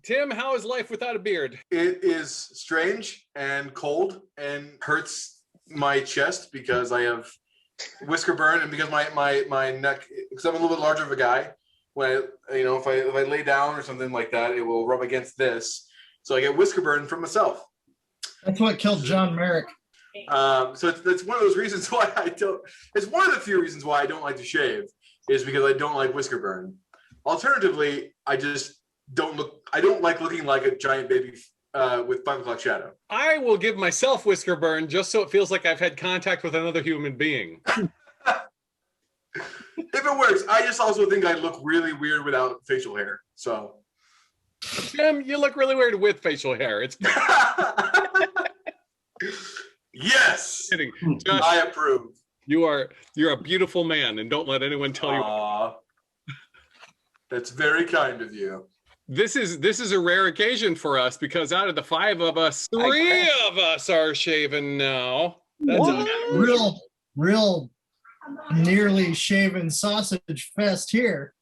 Tim, how is life without a beard? It is strange and cold and hurts my chest because I have whisker burn and because my neck, because I'm a little bit larger of a guy. When if I lay down or something like that, it will rub against this, so I get whisker burn from myself. That's what killed John Merrick. So that's one of those reasons why I don't. It's one of the few reasons why I don't like to shave, is because I don't like whisker burn. Alternatively, I just don't look. I don't like looking like a giant baby with 5 o'clock shadow. I will give myself whisker burn just so it feels like I've had contact with another human being. If it works, I just also think I look really weird without facial hair. So, Tim, you look really weird with facial hair. It's yes, kidding. Josh, I approve. you're a beautiful man, and don't let anyone tell you. That's very kind of you. This is a rare occasion for us because out of the 5 of us, 3 of us are shaven now. That's real nearly shaven sausage fest here.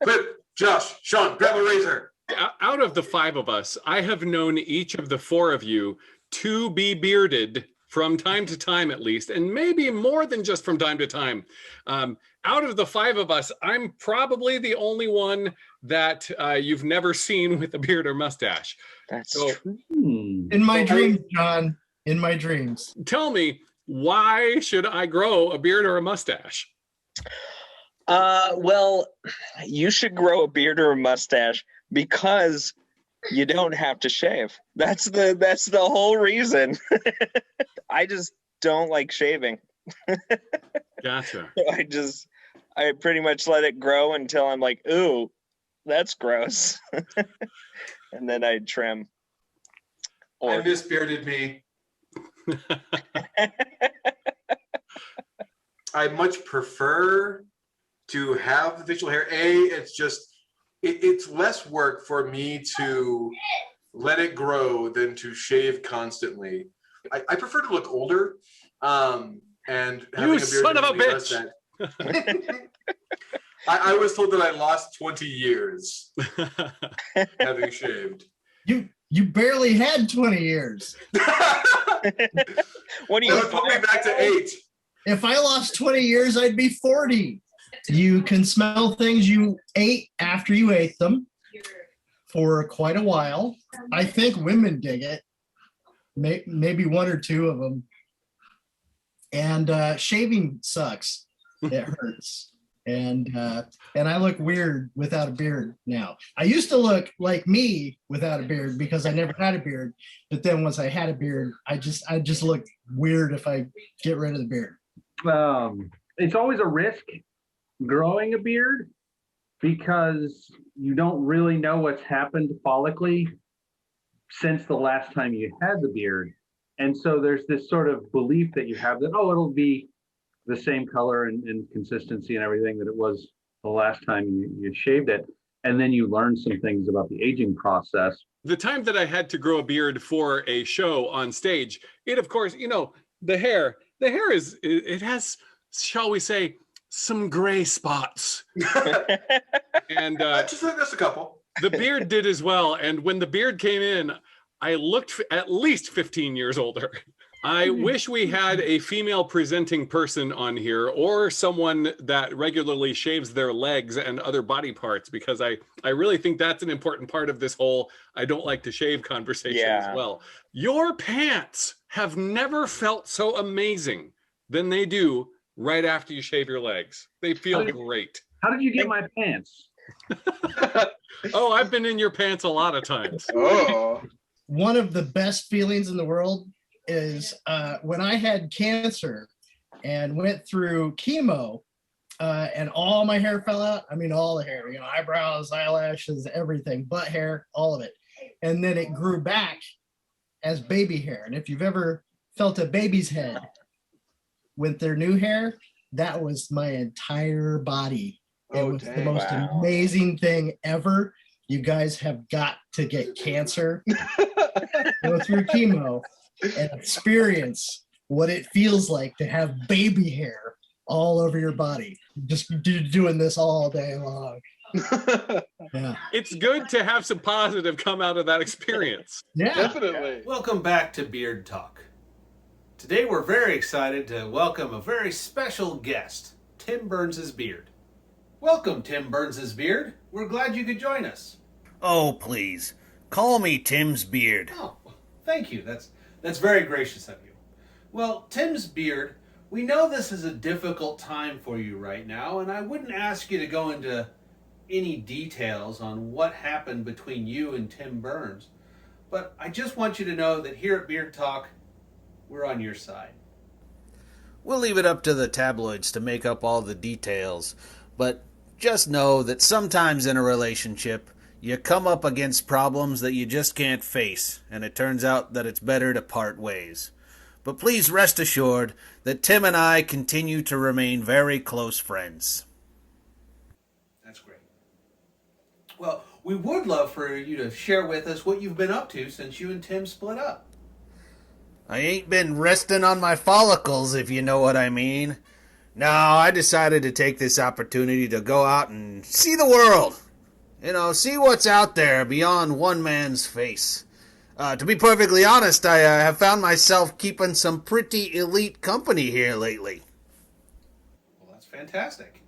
But Josh, Shawn, grab a razor. Out of the 5 of us, I have known each of the 4 of you to be bearded from time to time, at least, and maybe more than just from time to time. Out of the 5 of us, I'm probably the only one that you've never seen with a beard or mustache. That's true. In my dreams, John. In my dreams. Tell me, why should I grow a beard or a mustache? Well, you should grow a beard or a mustache because you don't have to shave. That's the whole reason. I just don't like shaving. Gotcha. I pretty much let it grow until I'm like, ooh, that's gross. And then I trim. I miss bearded me. I much prefer to have the facial hair. It's less work for me to let it grow than to shave constantly. I prefer to look older, and having a beard. Son of a bitch! I was told that I lost 20 years having shaved. You barely had 20 years. What do you? That would put me back to 8. If I lost 20 years, I'd be 40. You can smell things you ate after you ate them for quite a while. I think women dig it. Maybe 1 or 2 of them. And shaving sucks. It hurts. And I look weird without a beard now. I used to look like me without a beard because I never had a beard. But then once I had a beard, I just look weird if I get rid of the beard. It's always a risk growing a beard because you don't really know what's happened follically since the last time you had the beard. And so there's this sort of belief that you have that, oh, it'll be the same color and consistency and everything that it was the last time you shaved it. And then you learn some things about the aging process. The time that I had to grow a beard for a show on stage, it, of course, the hair it has, shall we say, some gray spots. And just a couple. The beard did as well. And when the beard came in, I looked at least 15 years older. I wish we had a female presenting person on here or someone that regularly shaves their legs and other body parts, because I really think that's an important part of this whole I don't like to shave conversation as well. Your pants have never felt so amazing than they do right after you shave your legs. They feel great. How did you get my pants? Oh, I've been in your pants a lot of times. Oh. One of the best feelings in the world is when I had cancer and went through chemo and all my hair fell out. I mean, all the hair, eyebrows, eyelashes, everything, butt hair, all of it. And then it grew back as baby hair. And if you've ever felt a baby's head with their new hair, that was my entire body. It was the most amazing thing ever. You guys have got to get cancer, go through chemo, and experience what it feels like to have baby hair all over your body. Just doing this all day long. Yeah. It's good to have some positive come out of that experience. Yeah. Definitely. Welcome back to Beard Talk. Today we're very excited to welcome a very special guest, Tim Burns' Beard. Welcome, Tim Burns' Beard. We're glad you could join us. Oh, please. Call me Tim's Beard. Oh, thank you. That's very gracious of you. Well, Tim's Beard, we know this is a difficult time for you right now, and I wouldn't ask you to go into any details on what happened between you and Tim Burns, but I just want you to know that here at Beard Talk, we're on your side. We'll leave it up to the tabloids to make up all the details, but just know that sometimes in a relationship, you come up against problems that you just can't face, and it turns out that it's better to part ways. But please rest assured that Tim and I continue to remain very close friends. That's great. Well, we would love for you to share with us what you've been up to since you and Tim split up. I ain't been resting on my follicles, if you know what I mean. No, I decided to take this opportunity to go out and see the world. See what's out there beyond one man's face. To be perfectly honest, I have found myself keeping some pretty elite company here lately. Well, that's fantastic.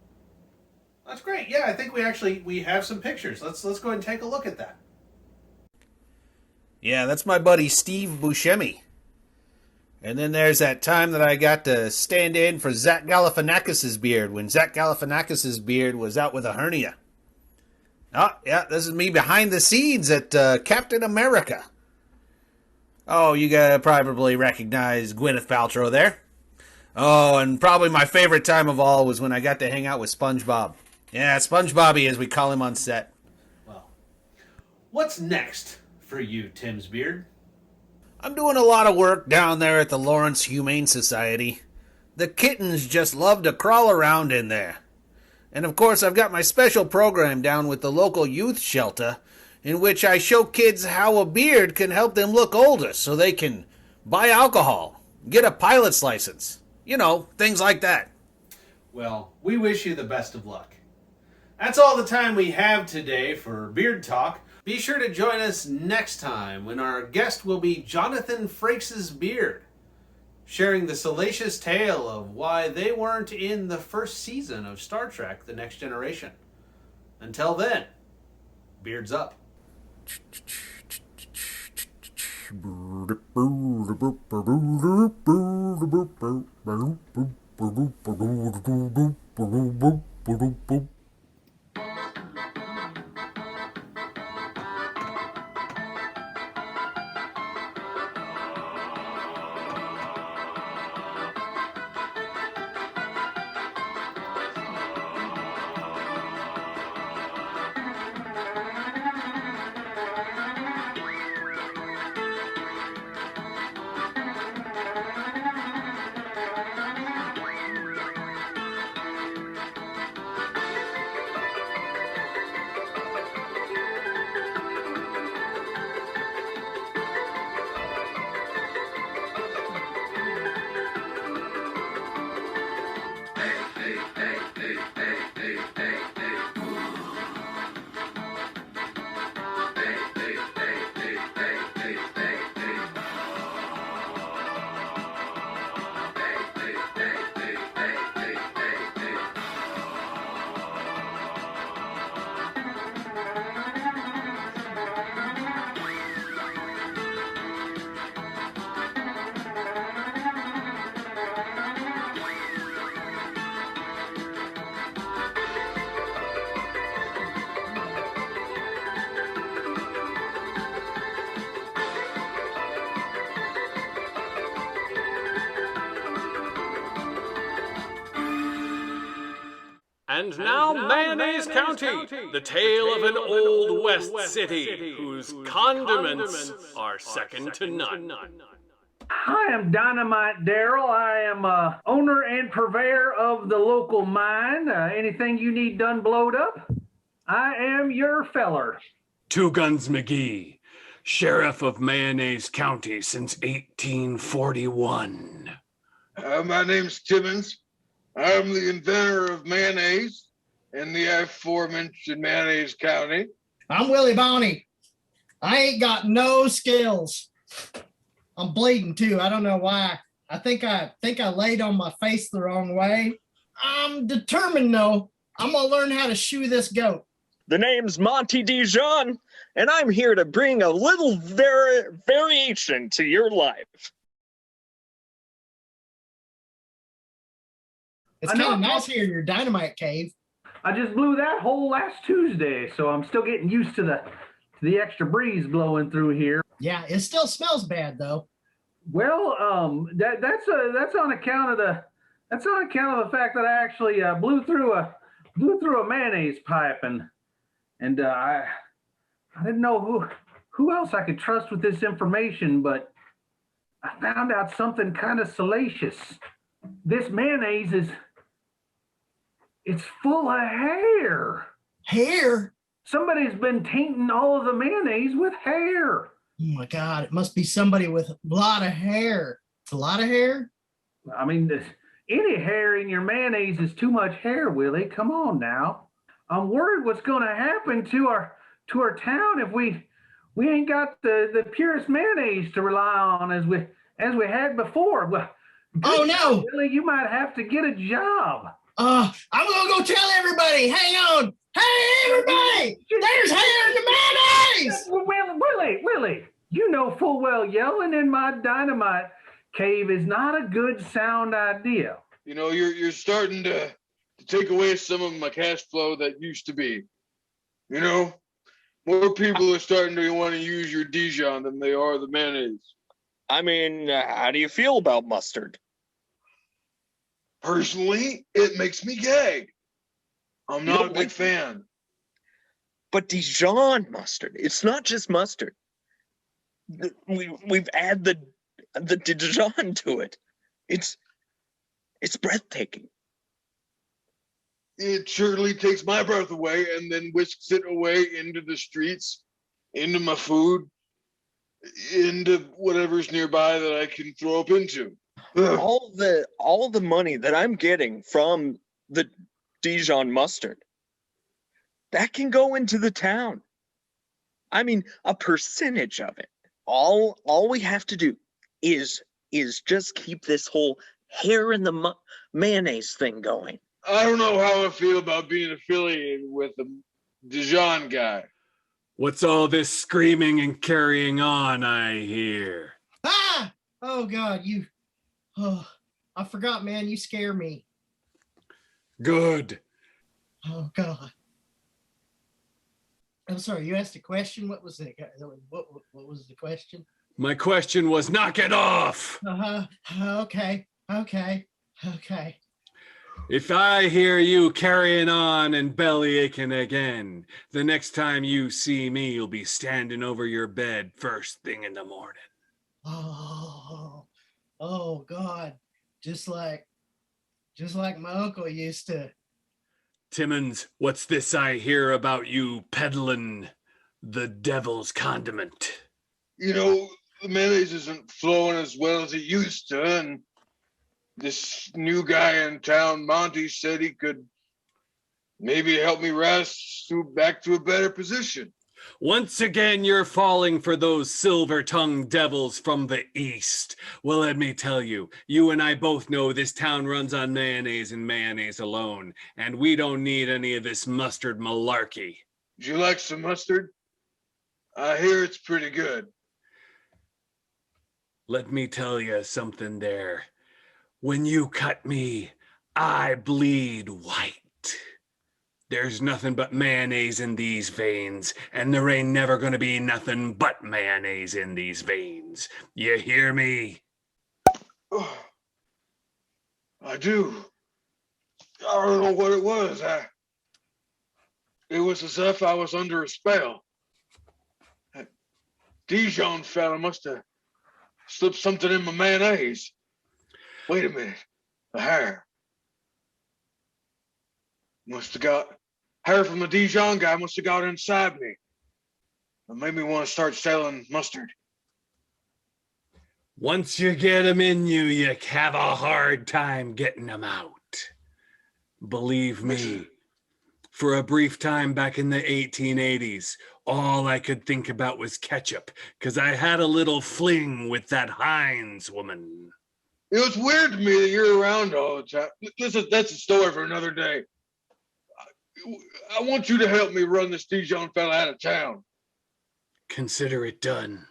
That's great. Yeah, I think we have some pictures. Let's go ahead and take a look at that. Yeah, that's my buddy Steve Buscemi. And then there's that time that I got to stand in for Zach Galifianakis' beard when Zach Galifianakis' beard was out with a hernia. Oh, yeah, this is me behind the scenes at Captain America. Oh, you gotta probably recognize Gwyneth Paltrow there. Oh, and probably my favorite time of all was when I got to hang out with SpongeBob. Yeah, SpongeBobby, as we call him on set. Well, what's next for you, Tim's Beard? I'm doing a lot of work down there at the Lawrence Humane Society. The kittens just love to crawl around in there. And of course, I've got my special program down with the local youth shelter, in which I show kids how a beard can help them look older so they can buy alcohol, get a pilot's license, things like that. Well, we wish you the best of luck. That's all the time we have today for Beard Talk. Be sure to join us next time when our guest will be Jonathan Frakes' Beard, sharing the salacious tale of why they weren't in the first season of Star Trek: The Next Generation. Until then, beards up. And now Mayonnaise County, the tale of an Old West city whose condiments are second to none. Hi, I'm Dynamite Daryl. I am owner and purveyor of the local mine. Anything you need done blowed up, I am your feller. Two Guns McGee, Sheriff of Mayonnaise County since 1841. My name's Timmons. I'm the inventor of mayonnaise, in the aforementioned Mayonnaise County. I'm Willie Bonnie. I ain't got no skills. I'm bleeding too. I don't know why. I think I laid on my face the wrong way. I'm determined though. I'm gonna learn how to shoe this goat. The name's Monty Dijon, and I'm here to bring a little variation to your life. It's I kind of know. nice here in your dynamite cave. I just blew that hole last Tuesday, so I'm still getting used to the extra breeze blowing through here. Yeah, it still smells bad though. Well, that's on account of the fact that I actually blew through a mayonnaise pipe, and I didn't know who else I could trust with this information, but I found out something kind of salacious. This mayonnaise it's full of hair. Hair? Somebody's been tainting all of the mayonnaise with hair. Oh my God, it must be somebody with a lot of hair. It's a lot of hair? I mean, any hair in your mayonnaise is too much hair, Willie. Come on now. I'm worried what's going to happen to our town if we ain't got the purest mayonnaise to rely on as we had before. Well, Oh no! Willie, you might have to get a job. I'm gonna go tell everybody. Hang on. Hey, everybody! There's hair in the mayonnaise! Willie, you know full well yelling in my dynamite cave is not a good sound idea. You know, you're starting to take away some of my cash flow that used to be. You know, more people are starting to want to use your Dijon than they are the mayonnaise. I mean, how do you feel about mustard? Personally, it makes me gag. I'm You not don't a big like it? fan. But Dijon mustard, it's not just mustard. We've added the Dijon to it. It's breathtaking. It surely takes my breath away and then whisks it away into the streets, into my food, into whatever's nearby that I can throw up into. Ugh. All the money that I'm getting from the Dijon mustard, that can go into the town. I mean, a percentage of it. All we have to do is just keep this whole hair in the mayonnaise thing going. I don't know how I feel about being affiliated with the Dijon guy. What's all this screaming and carrying on I hear? Ah! Oh God, I forgot, man. You scare me. Good. Oh God. I'm sorry. You asked a question. What was it? What was the question? My question was, knock it off. Okay. If I hear you carrying on and belly aching again, the next time you see me, you'll be standing over your bed first thing in the morning. Oh God. Just like my uncle used to. Timmons, what's this I hear about you peddling the devil's condiment? You know, the mayonnaise isn't flowing as well as it used to, and this new guy in town, Monty, said he could maybe help me rise back to a better position. Once again, you're falling for those silver-tongued devils from the east. Well, let me tell you, you and I both know this town runs on mayonnaise and mayonnaise alone, and we don't need any of this mustard malarkey. Would you like some mustard? I hear it's pretty good. Let me tell you something there. When you cut me, I bleed white. There's nothing but mayonnaise in these veins, and there ain't never gonna be nothing but mayonnaise in these veins. You hear me? Oh, I do. I don't know what it was. It was as if I was under a spell. That Dijon fella must have slipped something in my mayonnaise. Wait a minute. The hair. Must have got hair from the Dijon guy, must have got inside me. It made me want to start selling mustard. Once you get them in you, you have a hard time getting them out. Believe me, For a brief time back in the 1880s, all I could think about was ketchup, because I had a little fling with that Heinz woman. It was weird to me that you're around all the time. That's a story for another day. I want you to help me run this Dijon fella out of town. Consider it done.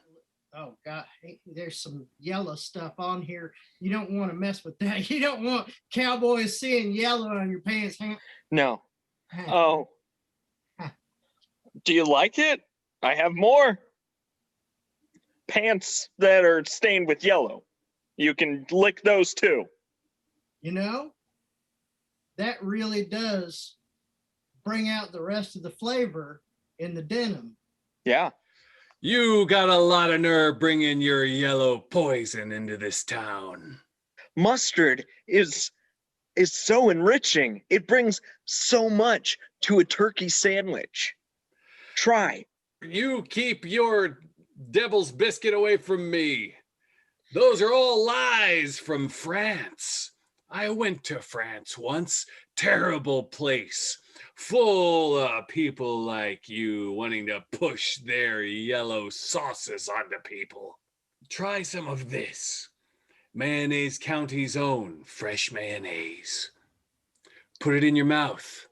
Oh God, hey, there's some yellow stuff on here. You don't want to mess with that. You don't want cowboys seeing yellow on your pants. No. Oh. Do you like it? I have more. Pants that are stained with yellow. You can lick those too. You know, that really does bring out the rest of the flavor in the denim. Yeah. You got a lot of nerve bringing your yellow poison into this town. Mustard is so enriching. It brings so much to a turkey sandwich. Try. You keep your devil's biscuit away from me. Those are all lies from France. I went to France once. Terrible place. Full of people like you wanting to push their yellow sauces onto people. Try some of this. Mayonnaise County's own fresh mayonnaise. Put it in your mouth.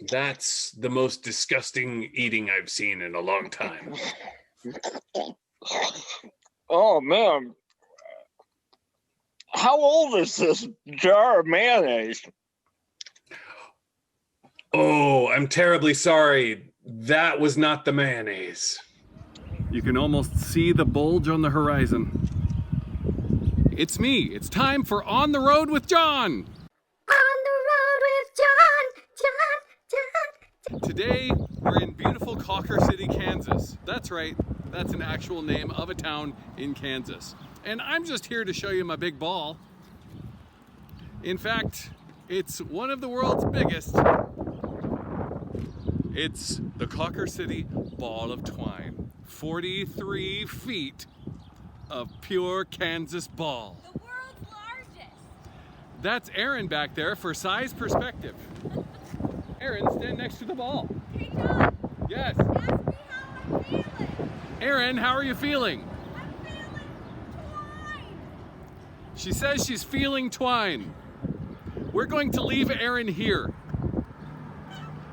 That's the most disgusting eating I've seen in a long time. Oh, man. How old is this jar of mayonnaise? Oh, I'm terribly sorry. That was not the mayonnaise. You can almost see the bulge on the horizon. It's me. It's time for On the Road with John. On the road with John. Today, we're in beautiful Cocker City, Kansas. That's right. That's an actual name of a town in Kansas. And I'm just here to show you my big ball. In fact, it's one of the world's biggest. It's the Cocker City Ball of Twine. 43 feet of pure Kansas ball. The world's largest. That's Erin back there for size perspective. Erin, stand next to the ball. Hey, John. Yes. Ask me how I'm feeling. Erin, how are you feeling? I'm feeling twine. She says she's feeling twine. We're going to leave Erin here.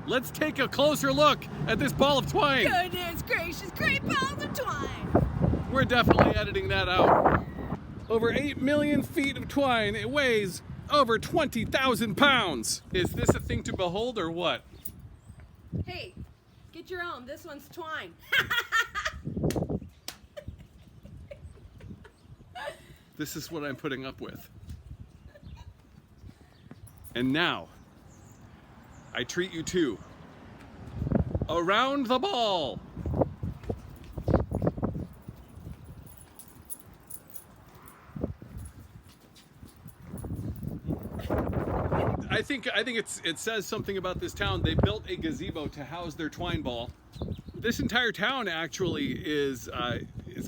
Let's take a closer look at this ball of twine. Goodness gracious, great balls of twine. We're definitely editing that out. Over 8 million feet of twine. It weighs over 20,000 pounds. Is this a thing to behold or what? Hey, get your own. This one's twine. This is what I'm putting up with. And now, I treat you to Around the Ball. I think it says something about this town. They built a gazebo to house their twine ball. This entire town actually is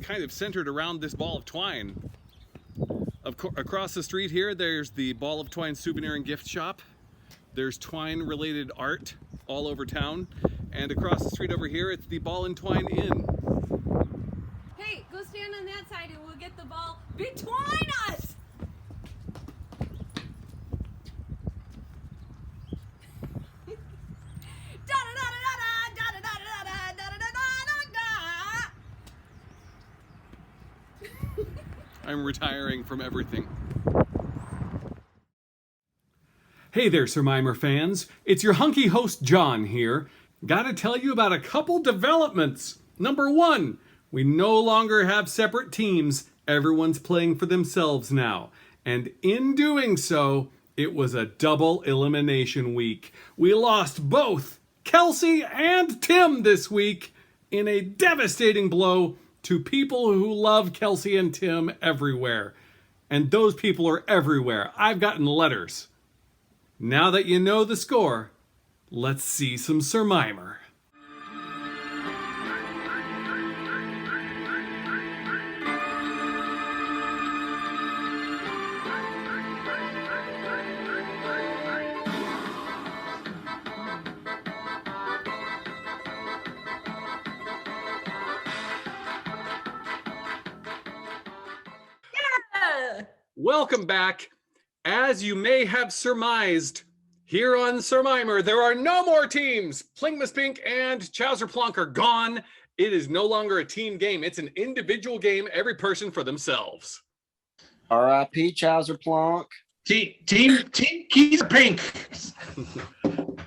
kind of centered around this ball of twine. Across the street here, there's the Ball of Twine souvenir and gift shop. There's twine-related art all over town. And across the street over here, it's the Ball and Twine Inn. Hey, go stand on that side and we'll get the ball between us. I'm retiring from everything. Hey there, Surmimer fans. It's your hunky host, John, here. Gotta tell you about a couple developments. Number one, we no longer have separate teams. Everyone's playing for themselves now. And in doing so, it was a double elimination week. We lost both Kelsey and Tim this week in a devastating blow to people who love Kelsey and Tim everywhere. And those people are everywhere. I've gotten letters. Now that you know the score, let's see some Surmimer. Welcome back. As you may have surmised, here on Surmimer, there are no more teams. Plingmaspink and Chowser are gone. It is no longer a team game. It's an individual game, every person for themselves. R.I.P. Chowser Plonk. Team Keezer Pink.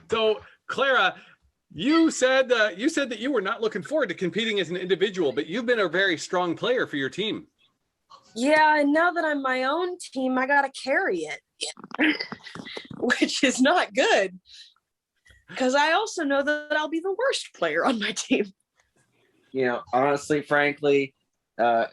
So, Clara, you said that you were not looking forward to competing as an individual, but you've been a very strong player for your team. Yeah, and now that I'm my own team, I gotta carry it, which is not good. Because I also know that I'll be the worst player on my team. You know, honestly, frankly,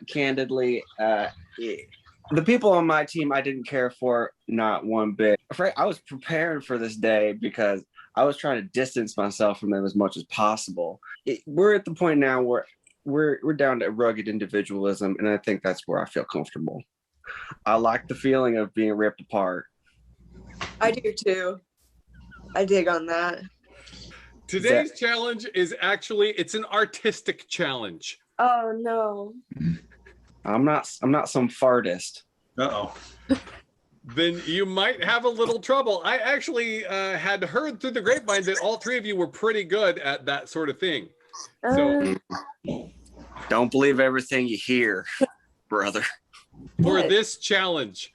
candidly, the people on my team I didn't care for not one bit. I was preparing for this day because I was trying to distance myself from them as much as possible. We're at the point now where we're down to rugged individualism, and I think that's where I feel comfortable. I like the feeling of being ripped apart. I do too. I dig on that. Today's challenge is actually, it's an artistic challenge. Oh no. I'm not some fartist. Uh-oh. Then you might have a little trouble. I actually had heard through the grapevine that all three of you were pretty good at that sort of thing. So don't believe everything you hear, brother. For this challenge,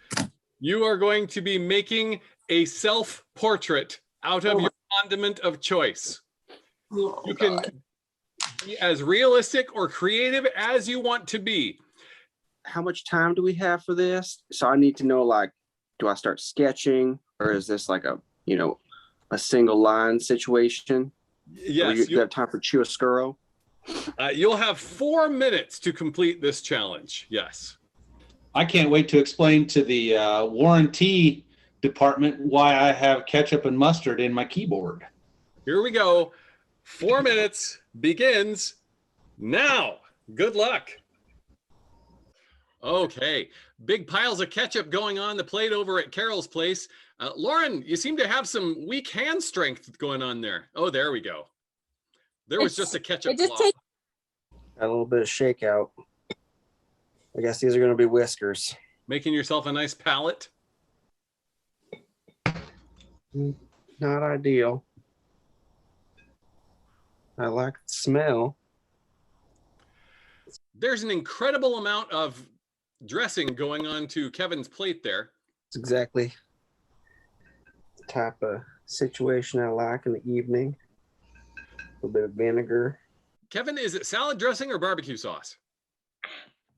you are going to be making a self-portrait out of your condiment of choice. You can be as realistic or creative as you want to be. How much time do we have for this? So I need to know, like, do I start sketching, or is this like a single line situation? Yes. You have time for chiaroscuro? You'll have 4 minutes to complete this challenge. Yes. I can't wait to explain to the warranty department why I have ketchup and mustard in my keyboard. Here we go. 4 minutes begins now. Good luck. Okay. Big piles of ketchup going on the plate over at Carol's place. Lauren, you seem to have some weak hand strength going on there. Oh, there we go. There was just a ketchup blob. Got a little bit of shakeout. I guess these are going to be whiskers. Making yourself a nice palette. Not ideal. I like the smell. There's an incredible amount of dressing going on to Kevin's plate there. It's exactly the type of situation I like in the evening. A little bit of vinegar. Kevin, is it salad dressing or barbecue sauce?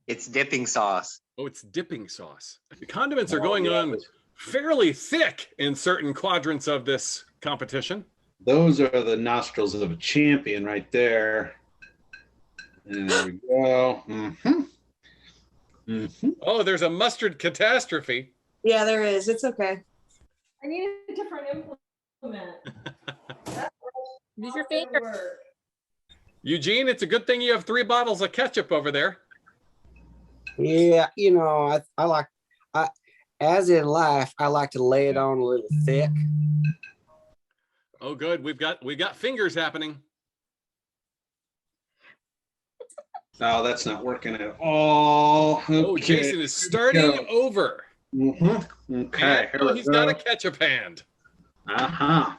It's dipping sauce. Oh, it's dipping sauce. The condiments are going on fairly thick in certain quadrants of this competition. Those are the nostrils of a champion right there. And there we go. Oh, there's a mustard catastrophe. Yeah, there is. It's okay. I need a different implement. Use your finger. Eugene, it's a good thing you have 3 bottles of ketchup over there. Yeah, you know, I like, as in life, I like to lay it on a little thick. Oh, good. We've got fingers happening. Oh, that's not working at all. Okay. Oh, Jason is starting over. Okay. And, he's got a ketchup hand. Uh-huh.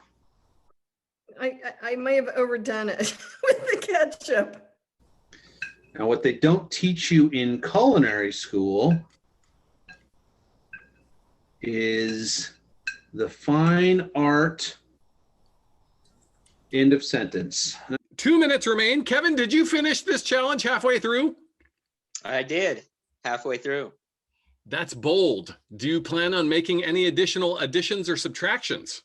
I may have overdone it with the ketchup. Now, what they don't teach you in culinary school is the fine art end of sentence. 2 minutes remain. Kevin, did you finish this challenge halfway through? I did, halfway through. That's bold. Do you plan on making any additional additions or subtractions?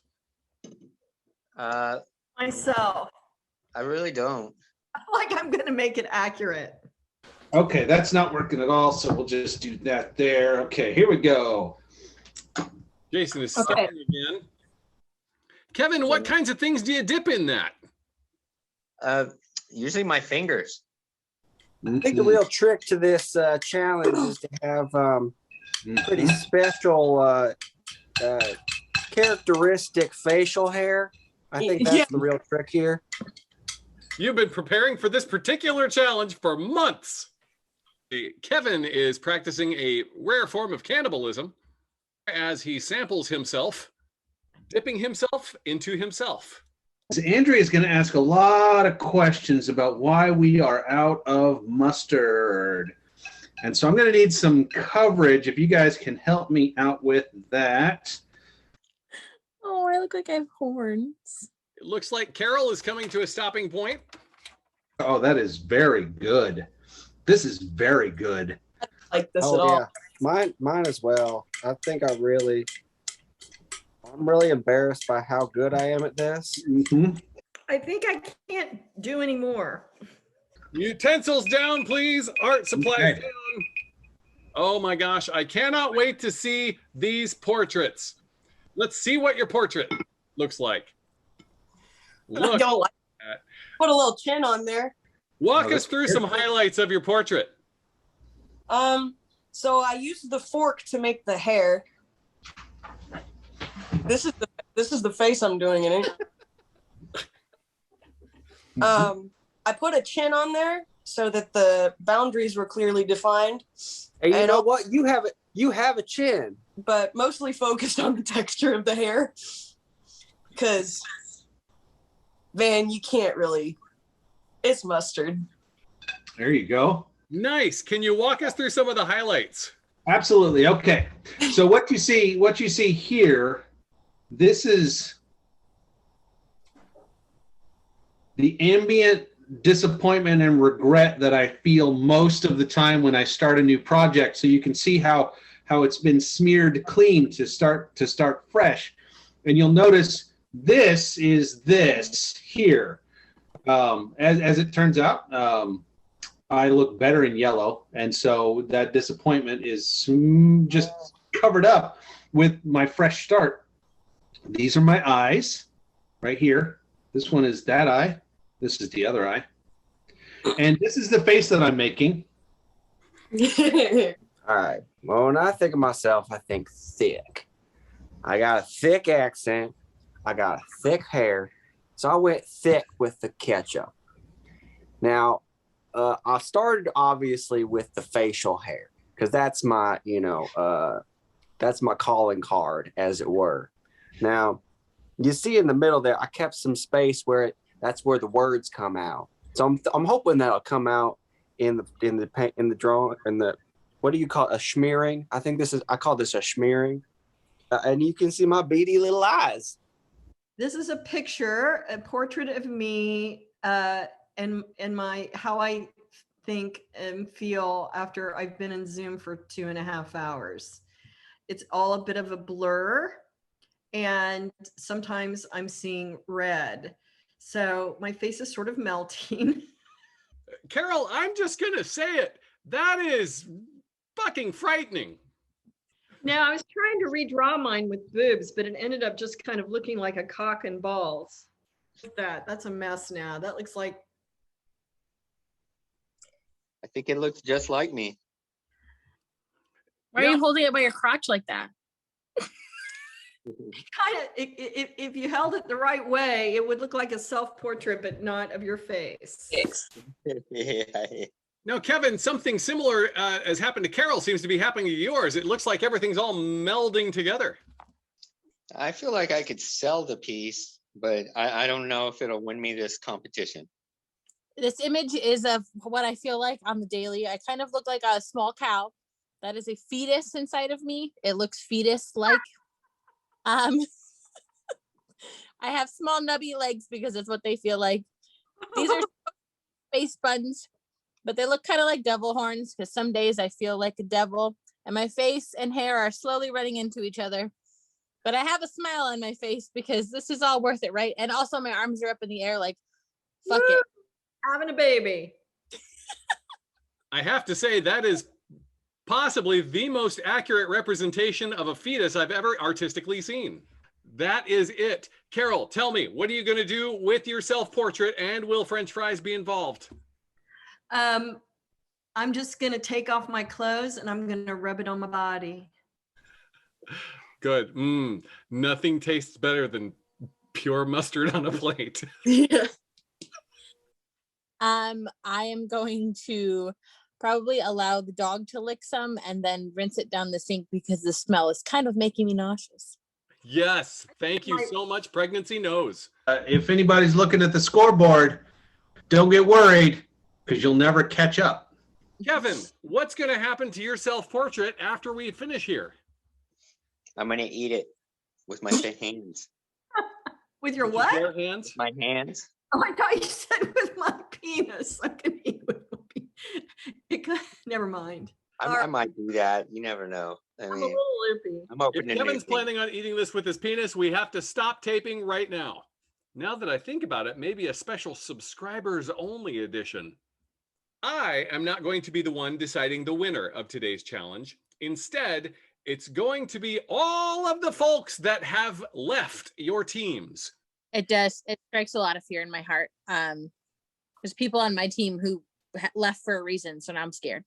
Myself. I really don't. Like I'm going to make it accurate. Okay, that's not working at all, so we'll just do that there. Okay, here we go. Jason is starting again. Kevin, what kinds of things do you dip in that? Usually my fingers. I think the real trick to this challenge is to have pretty special characteristic facial hair. I think that's the real trick here. You've been preparing for this particular challenge for months. Kevin is practicing a rare form of cannibalism as he samples himself, dipping himself into himself. Andrea is going to ask a lot of questions about why we are out of mustard. And so I'm going to need some coverage if you guys can help me out with that. Oh, I look like I have horns. It looks like Carol is coming to a stopping point. Oh, that is very good. This is very good. I don't like this at Oh all. yeah, mine as well. I think I'm really embarrassed by how good I am at this. Mm-hmm. I think I can't do any more. Utensils down, please. Art supplies Okay. down. Oh my gosh, I cannot wait to see these portraits. Let's see what your portrait looks like. I Look don't like at. Put a little chin on there. Walk us through some highlights of your portrait. So I used the fork to make the hair. This is the face I'm doing in it. I put a chin on there so that the boundaries were clearly defined. And you know what? You have a chin. But mostly focused on the texture of the hair. Because, man, you can't really. It's mustard. There you go. Nice. Can you walk us through some of the highlights? Absolutely. Okay. So what you see here, this is the ambient disappointment and regret that I feel most of the time when I start a new project. So you can see how it's been smeared clean to start fresh. And you'll notice this is this here. As it turns out, I look better in yellow, and so that disappointment is just covered up with my fresh start. These are my eyes right here. This one is that eye. This is the other eye. And this is the face that I'm making. All right. Well, when I think of myself, I think thick. I got a thick accent. I got thick hair. So I went thick with the ketchup. Now, I started obviously with the facial hair because that's my, that's my calling card, as it were. Now, you see in the middle there, I kept some space where that's where the words come out. So I'm hoping that'll come out in the drawing, in the, what do you call it? A smearing? I call this a smearing. And you can see my beady little eyes. This is a picture, a portrait of me, and my how I think and feel after I've been in Zoom for 2.5 hours. It's all a bit of a blur, and sometimes I'm seeing red. So my face is sort of melting. Carol, I'm just gonna say it. That is fucking frightening. Now, I was trying to redraw mine with boobs, but it ended up just kind of looking like a cock and balls. That's a mess now. That looks like. I think it looks just like me. Why are you holding it by your crotch like that? Kind of, if you held it the right way, it would look like a self-portrait, but not of your face. Yeah. Now, Kevin, something similar has happened to Carol seems to be happening to yours. It looks like everything's all melding together. I feel like I could sell the piece, but I don't know if it'll win me this competition. This image is of what I feel like on the daily. I kind of look like a small cow. That is a fetus inside of me. It looks fetus-like. I have small nubby legs because that's what they feel like. These are face buns, but they look kind of like devil horns because some days I feel like a devil, and my face and hair are slowly running into each other. But I have a smile on my face because this is all worth it, right? And also my arms are up in the air like, fuck it. Having a baby. I have to say that is possibly the most accurate representation of a fetus I've ever artistically seen. That is it. Carol, tell me, what are you going to do with your self-portrait, and will French fries be involved? I'm just going to take off my clothes and I'm going to rub it on my body. Good. Nothing tastes better than pure mustard on a plate. I am going to probably allow the dog to lick some and then rinse it down the sink because the smell is kind of making me nauseous. Yes, thank you so much, Pregnancy Knows. If anybody's looking at the scoreboard, don't get worried because you'll never catch up. Kevin, what's going to happen to your self-portrait after we finish here? I'm gonna eat it with my hands. With your what? Your hands? My hands. Oh, I thought you said with my penis. I can eat with my penis. Never mind. I might do that. You never know. I I'm a mean, little loopy. I'm open If to Kevin's new planning on eating this with his penis, we have to stop taping right now. Now that I think about it, maybe a special subscribers only edition. I am not going to be the one deciding the winner of today's challenge. Instead, it's going to be all of the folks that have left your teams. It does. It strikes a lot of fear in my heart. There's people on my team who left for a reason, so now I'm scared.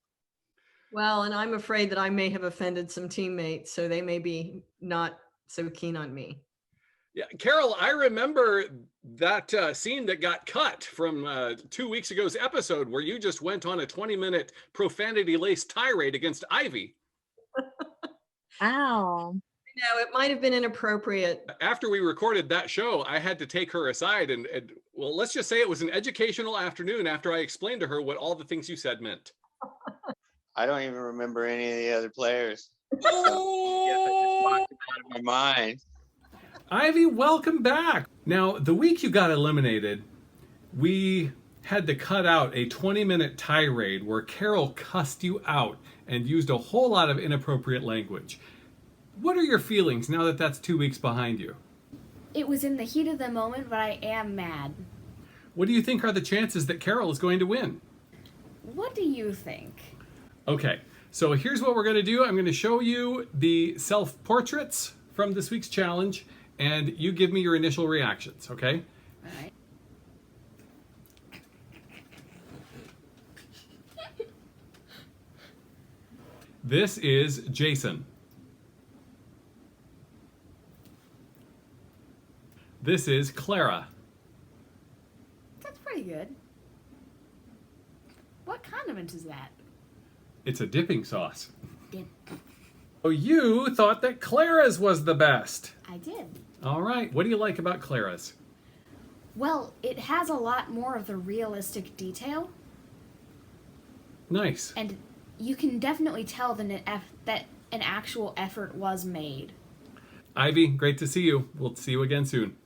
Well, and I'm afraid that I may have offended some teammates, so they may be not so keen on me. Yeah, Carol, I remember that scene that got cut from 2 weeks ago's episode where you just went on a 20-minute profanity-laced tirade against Ivy. Ow. No, it might have been inappropriate. After we recorded that show, I had to take her aside and well, let's just say it was an educational afternoon after I explained to her what all the things you said meant. I don't even remember any of the other players. So, out of my mind. Ivy, welcome back. Now, the week you got eliminated, we had to cut out a 20-minute tirade where Carol cussed you out and used a whole lot of inappropriate language. What are your feelings now that that's 2 weeks behind you? It was in the heat of the moment, but I am mad. What do you think are the chances that Carol is going to win? What do you think? Okay, so here's what we're going to do. I'm going to show you the self-portraits from this week's challenge, and you give me your initial reactions, okay? All right. This is Jason. This is Clara. That's pretty good. What condiment is that? It's a dipping sauce. Dip. Oh, you thought that Clara's was the best. I did. All right, what do you like about Clara's? Well, it has a lot more of the realistic detail, Nice. and you can definitely tell that an actual effort was made. Ivy, great to see you. We'll see you again soon.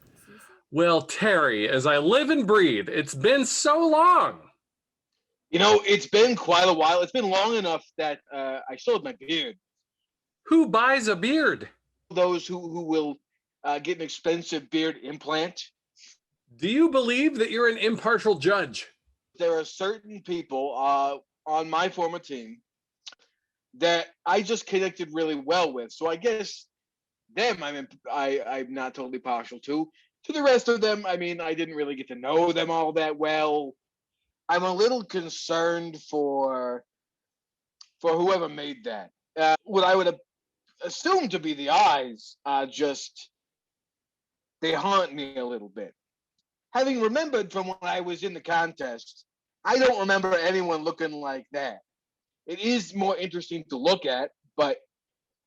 Well, Terry, as I live and breathe, it's been so long. You know, it's been quite a while. It's been long enough that I showed my beard. Who buys a beard? Those who will get an expensive beard implant. Do you believe that you're an impartial judge? There are certain people on my former team that I just connected really well with. So I guess them I'm not totally partial to. To the rest of them, I mean, I didn't really get to know them all that well. I'm a little concerned for whoever made that. What I would assume to be the eyes, they haunt me a little bit. Having remembered from when I was in the contest, I don't remember anyone looking like that. It is more interesting to look at, but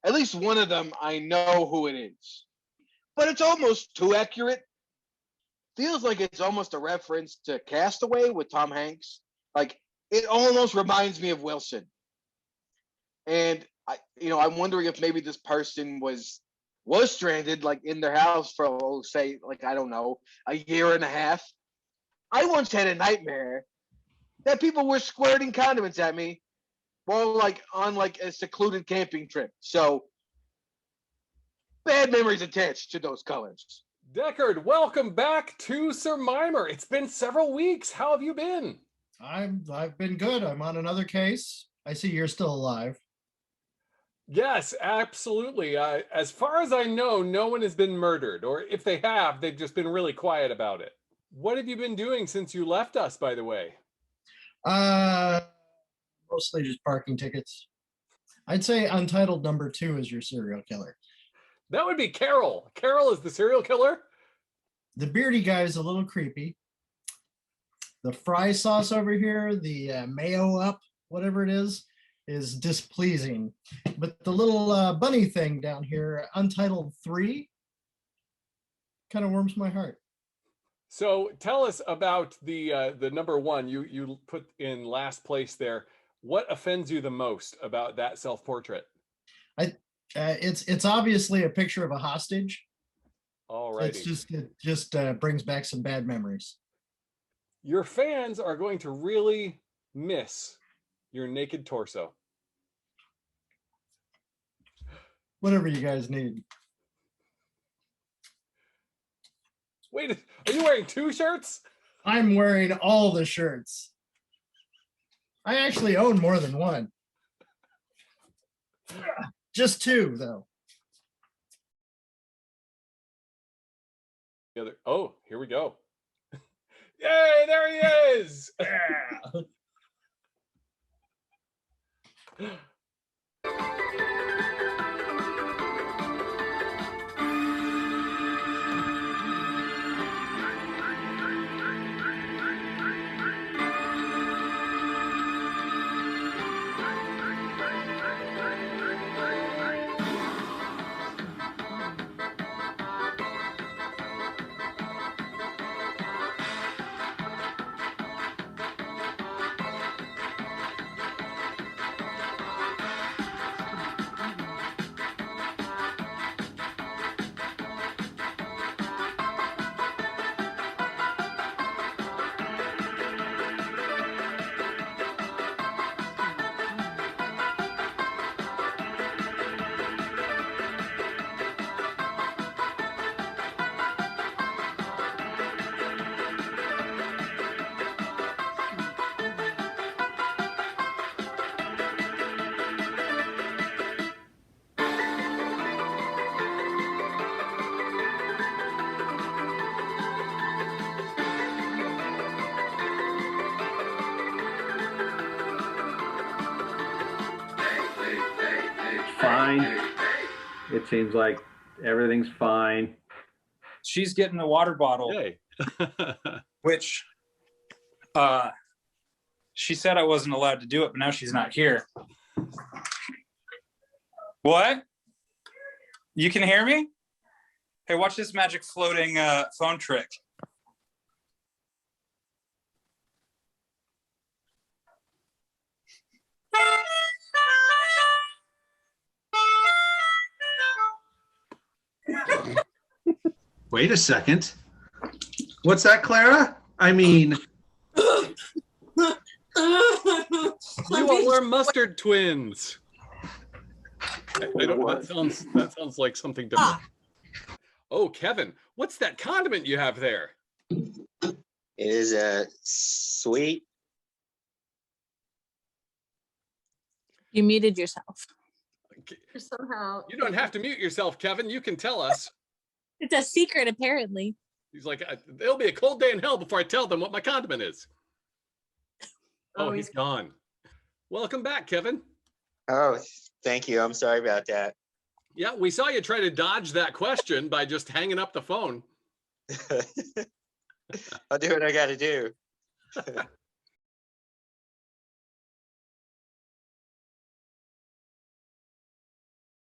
at least one of them, I know who it is. But it's almost too accurate. Feels like it's almost a reference to Castaway with Tom Hanks. Like, it almost reminds me of Wilson. And I'm wondering if maybe this person was stranded, like in their house for, say, like, I don't know, a year and a half. I once had a nightmare that people were squirting condiments at me while like on like a secluded camping trip. So bad memories attached to those colors. Deckard, welcome back to Sir Mimer. It's been several weeks. How have you been? I've been good. I'm on another case. I see you're still alive. Yes, absolutely. As far as I know, no one has been murdered, or if they have, they've just been really quiet about it. What have you been doing since you left us, by the way? Mostly just parking tickets. I'd say Untitled number 2 is your serial killer. That would be Carol. Carol is the serial killer? The Beardy guy is a little creepy. The fry sauce over here, the mayo up, whatever it is displeasing. But the little bunny thing down here, Untitled 3, kind of warms my heart. So tell us about the number one you put in last place there. What offends you the most about that self-portrait? It's obviously a picture of a hostage. All right. It just brings back some bad memories. Your fans are going to really miss your naked torso. Whatever you guys need. Wait, are you wearing 2 shirts? I'm wearing all the shirts. I actually own more than one. Just 2, though. The other. Oh, here we go. Yay, there he is. Fine. It seems like everything's fine. She's getting a water bottle, Yay. which she said I wasn't allowed to do it, but now she's not here. What? You can hear me? Hey, watch this magic floating phone trick. Wait a second. What's that, Clara? I mean, We're mustard twins. I don't. That sounds like something different. Oh, Kevin, what's that condiment you have there? It is a sweet. You muted yourself. Somehow. You don't have to mute yourself, Kevin. You can tell us. It's a secret, apparently. He's like, there'll be a cold day in hell before I tell them what my condiment is. Oh, he's gone. Welcome back, Kevin. Oh, thank you. I'm sorry about that. Yeah, we saw you try to dodge that question by just hanging up the phone. I'll do what I got to do.